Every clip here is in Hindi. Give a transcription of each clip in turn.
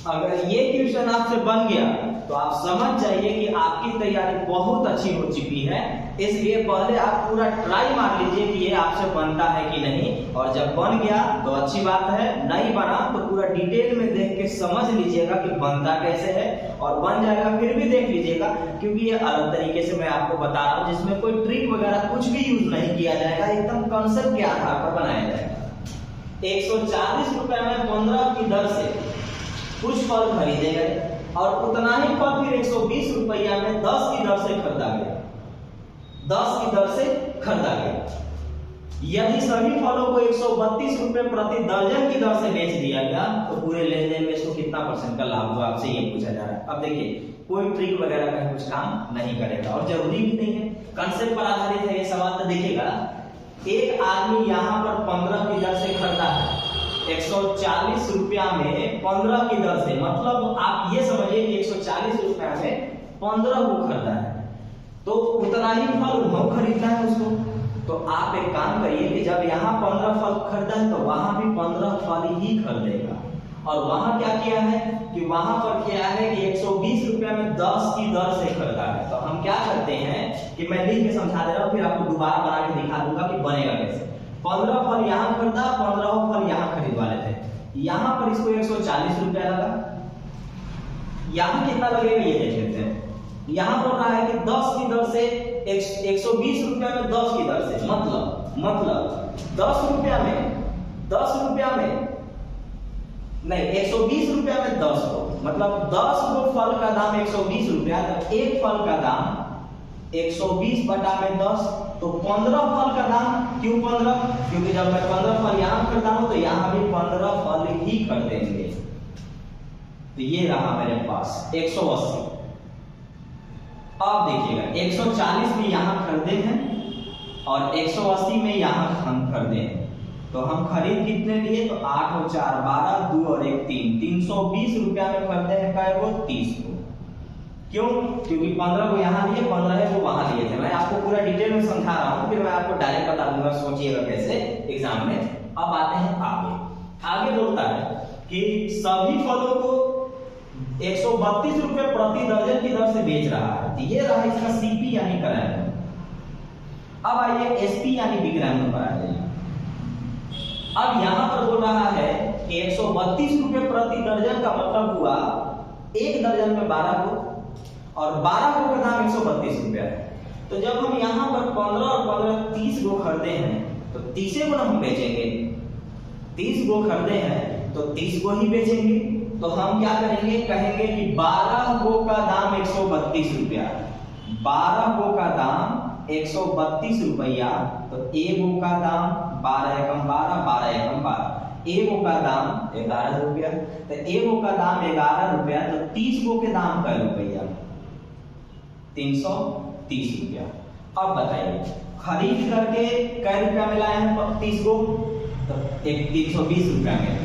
अगर ये क्वेश्चन आपसे बन गया तो आप समझ जाइए कि आपकी तैयारी बहुत अच्छी हो चुकी है। इसलिए पहले आप पूरा ट्राई मार लीजिए कि ये आपसे बनता है कि नहीं, और जब बन गया तो अच्छी बात है, नहीं बना तो पूरा डिटेल में देख के समझ लीजिएगा कि बनता कैसे है, और बन जाएगा फिर भी देख लीजिएगा, क्योंकि ये अलग तरीके से मैं आपको बता रहा हूँ जिसमें कोई ट्रिक वगैरह कुछ भी यूज नहीं किया जाएगा, एकदम कंसेप्ट के आधार पर बनाया जाएगा। 140 रुपए में 15 की दर से कुछ फल खरीदे गए और उतना ही फल फिर 120 रुपया में 10 की दर से खरीदा गया, 10 की दर से खरीदा गया। यदि सभी फलों को 132 रुपए प्रति दर्जन की दर से बेच दिया गया तो पूरे लेन देन में इसको कितना परसेंट का लाभ हुआ, आपसे ये पूछा जा रहा है। अब देखिए कोई ट्रिक वगैरह का कुछ काम नहीं करेगा और जरूरी भी नहीं है, कंसेप्ट पर आधारित है ये सवाल। तो देखिएगा, एक आदमी यहाँ पर 15 की दर से खरीदा है, 140 रुपया में 15 की दर से, मतलब आप ये समझिए कि 140 रुपया में 15 को खरीदा है, तो उतना ही फल वह खरीदना है उसको। तो आप एक काम करिए कि जब यहाँ 15 फल खरीदा है तो वहां भी 15 फल ही खरीदेगा। और वहां क्या किया है कि वहां पर क्या है कि 120 रुपया में 10 की दर से खरीदा है। तो हम क्या करते हैं कि मैं लिख के समझा दे रहा हूँ, फिर आपको दोबारा बना के दिखा दूंगा कि बनेगा कैसे। 15 फल यहाँ खरीदा, 15 फल यहाँ खरीदवा लेते हैं। यहाँ पर इसको 140 रुपया लगा, यहाँ कितना लगेगा ये देख लेते हैं। यहाँ बोल रहा है कि 10 की दर से 120 रुपया में 10 की दर से, मतलब 10 रुपया में नहीं, 120 रुपया में 10 को, मतलब 10 को फल का दाम 120 रुपया, तो एक फल का दाम 120 बटा में 10, तो 15 फल का दाम। क्यों 15? क्योंकि जब मैं 15 फल यहाँ खरीदा हूं तो यहाँ भी 15 फल ही खरीदेंगे। तो ये रहा मेरे पास 180। अब देखिएगा 140 में यहाँ खरीदे हैं और 180 में यहाँ हम खरीदे हैं, तो हम खरीद कितने लिए? तो 8 और 4 12, 2 और 1 3, 320 रुपया में खरीदे हैं कै वो 30 को। क्यों? क्योंकि 15 को यहाँ लिए, 15 है वो वहां लिए थे। मैं आपको पूरा डिटेल में समझा रहा हूँ, फिर मैं आपको डायरेक्ट बता दूंगा, सोचिएगा कैसे एग्जाम में। अब आते हैं आगे बोलता है कि सभी फलों को 132 रुपए प्रति दर्जन की दर से बेच रहा है। ये रहा इसका सीपी यानी करार। अब आइए एसपी यानी विक्रय पर आ जाइए। अब यहाँ पर बोल रहा है कि 132 रुपए प्रति दर्जन का मतलब हुआ एक दर्जन में 12 को, और 12 को का दाम 132 रुपया है। तो जब हम यहाँ पर 15 और 15 30 को खरीदे हैं तो 30 को ना हम बेचेंगे, 30 को खरीदे हैं तो 30 को ही बेचेंगे। तो हम क्या करेंगे, कहेंगे कि 12 को का दाम 132 रुपया, 12 को का दाम 132 रुपया, तो एगो का दाम 12 एकम 12, 12 एकम 12, एगो का दाम 11 रुपया। तो एगो का दाम 11 रुपया, तो 30 गो के दाम कै रुपया? 330 रुपया। अब बताइए खरीद करके कै रुपया में लाए हैं 30 गो? तो 320 रुपया में।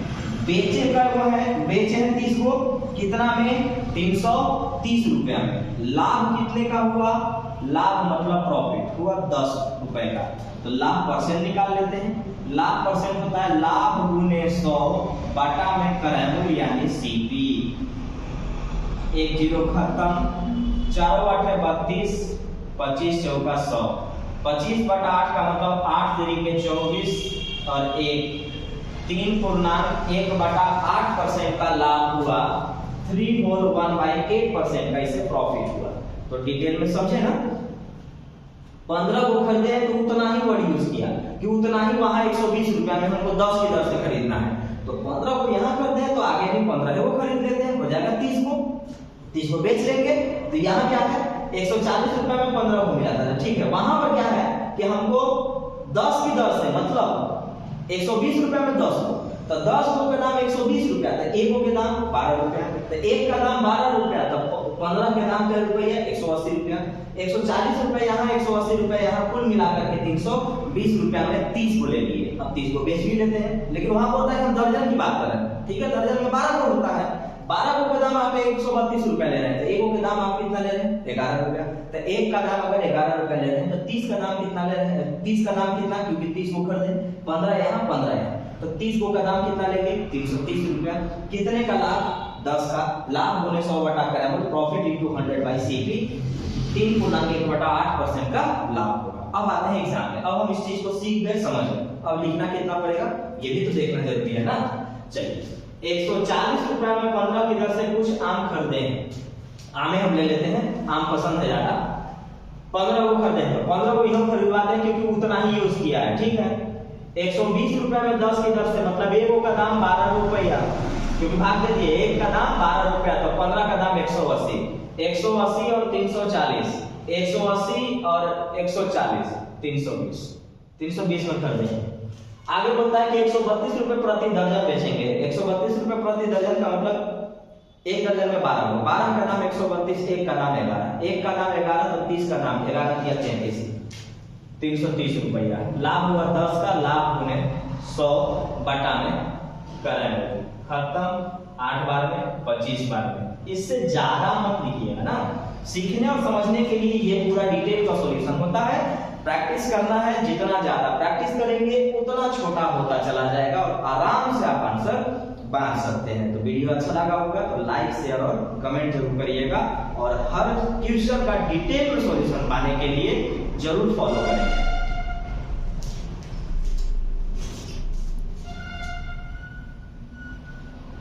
बेचे कै वो है? बेचे हैं 30 गो, कितना में? 330 रुपया में। लाभ कितने का हुआ? लाभ मतलब प्रॉफिट हुआ 10 रुपए का। तो लाभ परसेंट निकाल लेते हैं। लाभ परसेंट होता है लाभ गुने 100 बटा में क्रय यानी सीपी। 1 0 खत्म, 4 8 32, 25 चौका 100, 25 बटा 8 का मतलब 8 तरीके 24 और 1 3.1 बटा 8% का लाभ हुआ, 3 होल 1/8% का इसे प्रॉफिट हुआ। तो डिटेल में समझे ना। 15 को खरीदे हैं तो उतना ही वर्ड यूज किया कि उतना ही वहां 120 रुपया में हमको 10 की दर से खरीदना है। तो 15 को यहाँ खरीदे हैं तो आगे भी 15 को खरीद लेते हैं, हो जाएगा 30 को बेच लेंगे। तो यहाँ क्या है 140 रुपया में 15 को मिला था, ठीक है। वहां पर क्या है कि हमको 10 की दर से, मतलब 120 रुपया में 10 को, तो 10 को का दाम 120 रुपया था, एक के दाम 12 रुपया, तो एक का दाम 12 रुपया, तब 15 के दाम क्या रुपया? 180 रुपया। 140 रुपया यहाँ, 180 रुपया यहाँ, कुल मिलाकर के 320 रुपया में 30 को ले लिए। अब 30 को बेच भी लेते हैं, लेकिन वहां बोलता है हम दर्जन की बात कर रहे हैं, ठीक है। दर्जन में 12 को होता है, 12 को का दाम आप 132 रुपया ले रहे हैं, तो एक के दाम आप कितना ले रहे हैं? 11 रुपया। तो एक का दाम अगर 11 रुपया ले रहे हैं तो 30 का दाम कितना ले रहे हैं? 30 का दाम कितना? क्योंकि 30 को खरीदे, 15 यहाँ 15 यहाँ, तो 30 को का दाम कितना लेंगे 330 रुपया। कितने का लाभ 10 का। लाभ होने 100 बटा का प्रॉफिट इनटू 100 बाई सीपी 3 गुना 1/8% का लाभ होगा। अब आते हैं एग्जाम में। अब हम इस चीज को सीख गए समझ गए, अब लिखना कितना पड़ेगा ये भी तो देखना जरूरी है ना। चलिए 140 रुपया में 15 की दर से कुछ आम खरीदे हैं। आमे हम ले लेते हैं, आम पसंद है ज्यादा, 15 को खरीदे हैं तो 15 को ही हम खरीदवाते हैं क्योंकि उतना ही यूज किया है, ठीक है। 120 रुपया में 10 की दर से मतलब एक का दाम 12 रुपया, क्योंकि भाग दे दिए एक का दाम 12 रुपया तो 15 का दाम 180, 180 और 340, 180 और 140 320, 320 में कर देंगे। आगे बोलता है कि 132 रुपए प्रति दर्जन बेचेंगे। 132 रुपए प्रति दर्जन का मतलब एक दर्जन में 12 हो, 12 का दाम 132, एक का दाम 11, एक का दाम 11 तो 30 का दाम 11 या 33, 330 रुपया। लाभ हुआ 10 का, लाभ होने 100 बटा में करेंगे खत्म, 8 बार में 25 बार में। इससे ज्यादा मत लिखिएगा ना, सीखने और समझने के लिए ये पूरा डिटेल का सॉल्यूशन होता है। प्रैक्टिस करना है, जितना ज्यादा प्रैक्टिस करेंगे उतना छोटा होता चला जाएगा और आराम से आप आंसर बना सकते हैं। तो वीडियो अच्छा लगा होगा तो लाइक शेयर और कमेंट जरूर करिएगा और हर क्वेश्चन का डिटेल सॉल्यूशन पाने के लिए जरूर फॉलो करें।